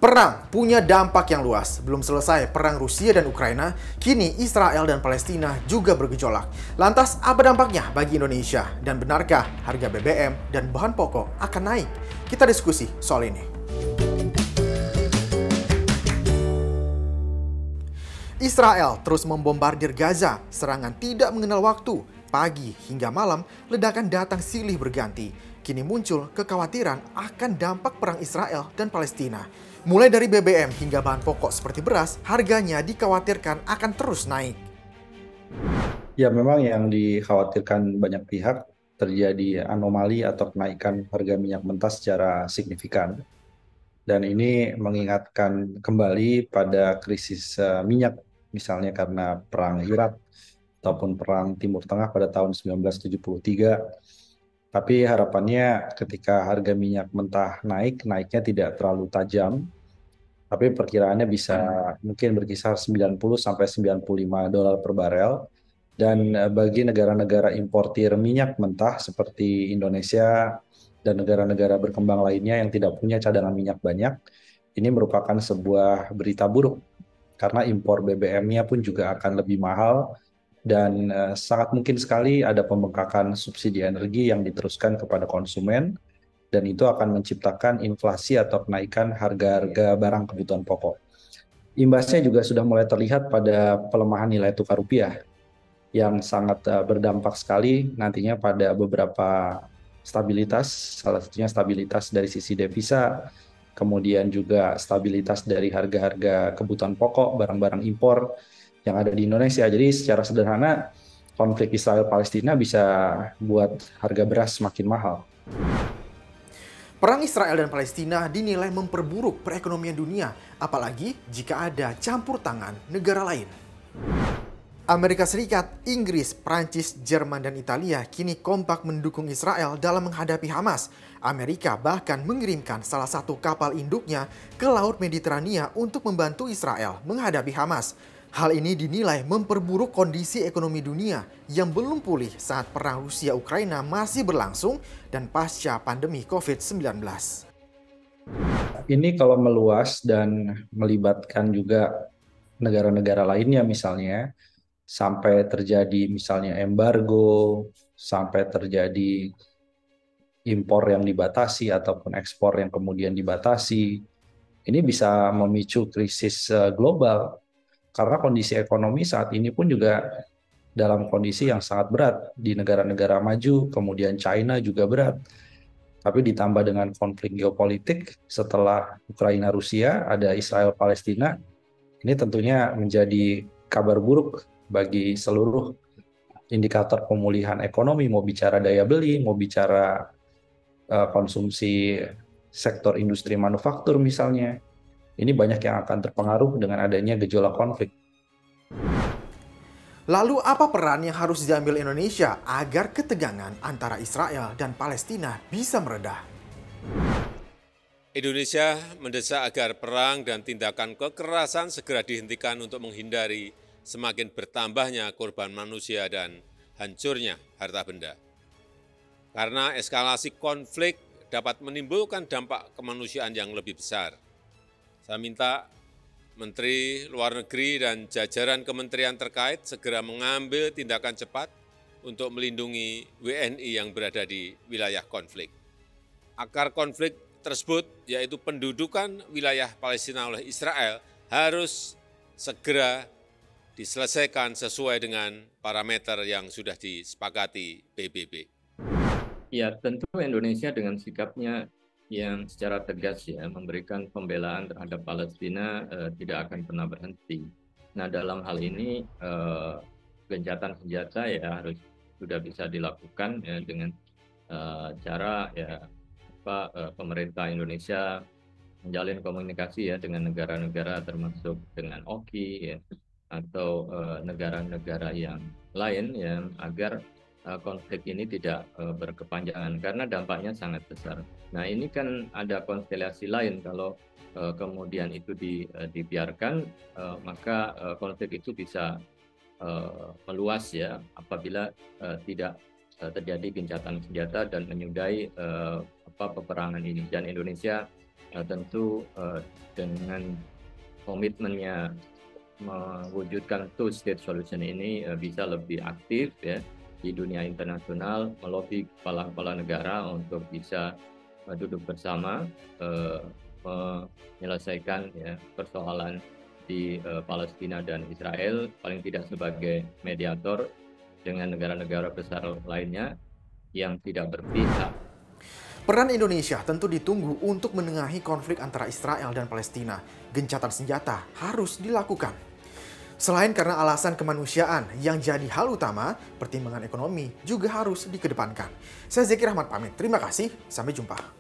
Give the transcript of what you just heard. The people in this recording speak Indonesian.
Perang punya dampak yang luas. Belum selesai perang Rusia dan Ukraina, kini Israel dan Palestina juga bergejolak. Lantas, apa dampaknya bagi Indonesia? Dan benarkah harga BBM dan bahan pokok akan naik? Kita diskusi soal ini. Israel terus membombardir Gaza. Serangan tidak mengenal waktu. Pagi hingga malam, ledakan datang silih berganti. Kini muncul kekhawatiran akan dampak perang Israel dan Palestina. Mulai dari BBM hingga bahan pokok seperti beras, harganya dikhawatirkan akan terus naik. Ya, memang yang dikhawatirkan banyak pihak terjadi anomali atau kenaikan harga minyak mentah secara signifikan. Dan ini mengingatkan kembali pada krisis minyak, misalnya karena perang Irak ataupun perang Timur Tengah pada tahun 1973. Tapi harapannya ketika harga minyak mentah naik, naiknya tidak terlalu tajam, tapi perkiraannya bisa mungkin berkisar 90 sampai 95 dolar per barel. Dan bagi negara-negara importir minyak mentah seperti Indonesia dan negara-negara berkembang lainnya yang tidak punya cadangan minyak banyak, ini merupakan sebuah berita buruk karena impor BBM-nya pun juga akan lebih mahal dan sangat mungkin sekali ada pembengkakan subsidi energi yang diteruskan kepada konsumen dan itu akan menciptakan inflasi atau kenaikan harga-harga barang kebutuhan pokok. Imbasnya juga sudah mulai terlihat pada pelemahan nilai tukar rupiah yang sangat berdampak sekali nantinya pada beberapa stabilitas, salah satunya stabilitas dari sisi devisa, kemudian juga stabilitas dari harga-harga kebutuhan pokok, barang-barang impor yang ada di Indonesia. Jadi secara sederhana, konflik Israel-Palestina bisa buat harga beras semakin mahal. Perang Israel dan Palestina dinilai memperburuk perekonomian dunia, apalagi jika ada campur tangan negara lain. Amerika Serikat, Inggris, Prancis, Jerman, dan Italia kini kompak mendukung Israel dalam menghadapi Hamas. Amerika bahkan mengirimkan salah satu kapal induknya ke Laut Mediterania untuk membantu Israel menghadapi Hamas. Hal ini dinilai memperburuk kondisi ekonomi dunia yang belum pulih saat perang Rusia-Ukraina masih berlangsung dan pasca pandemi COVID-19. Ini kalau meluas dan melibatkan juga negara-negara lainnya misalnya, sampai terjadi misalnya embargo, sampai terjadi impor yang dibatasi ataupun ekspor yang kemudian dibatasi, ini bisa memicu krisis global karena kondisi ekonomi saat ini pun juga dalam kondisi yang sangat berat di negara-negara maju, kemudian China juga berat. Tapi ditambah dengan konflik geopolitik setelah Ukraina Rusia, ada Israel Palestina, ini tentunya menjadi kabar buruk bagi seluruh indikator pemulihan ekonomi, mau bicara daya beli, mau bicara konsumsi sektor industri manufaktur misalnya. Ini banyak yang akan terpengaruh dengan adanya gejolak konflik. Lalu apa peran yang harus diambil Indonesia agar ketegangan antara Israel dan Palestina bisa meredah? Indonesia mendesak agar perang dan tindakan kekerasan segera dihentikan untuk menghindari semakin bertambahnya korban manusia dan hancurnya harta benda. Karena eskalasi konflik dapat menimbulkan dampak kemanusiaan yang lebih besar. Saya minta Menteri Luar Negeri dan jajaran kementerian terkait segera mengambil tindakan cepat untuk melindungi WNI yang berada di wilayah konflik. Akar konflik tersebut, yaitu pendudukan wilayah Palestina oleh Israel, harus segera diselesaikan sesuai dengan parameter yang sudah disepakati PBB. Ya, tentu Indonesia dengan sikapnya yang secara tegas ya memberikan pembelaan terhadap Palestina tidak akan pernah berhenti. Nah, dalam hal ini gencatan senjata ya harus sudah bisa dilakukan ya, dengan cara ya pemerintah Indonesia menjalin komunikasi ya dengan negara-negara termasuk dengan OKI ya atau negara-negara yang lain ya agar konflik ini tidak berkepanjangan karena dampaknya sangat besar. Nah, ini kan ada konstelasi lain kalau kemudian itu dibiarkan maka konflik itu bisa meluas ya apabila tidak terjadi gencatan senjata dan menyudahi peperangan ini. Dan Indonesia tentu dengan komitmennya mewujudkan two-state solution ini bisa lebih aktif ya di dunia internasional, melobi kepala-kepala negara untuk bisa duduk bersama menyelesaikan ya, persoalan di Palestina dan Israel, paling tidak sebagai mediator dengan negara-negara besar lainnya yang tidak berpihak. Peran Indonesia tentu ditunggu untuk menengahi konflik antara Israel dan Palestina. Gencatan senjata harus dilakukan. Selain karena alasan kemanusiaan yang jadi hal utama, pertimbangan ekonomi juga harus dikedepankan. Saya Zeki Rahmat pamit. Terima kasih. Sampai jumpa.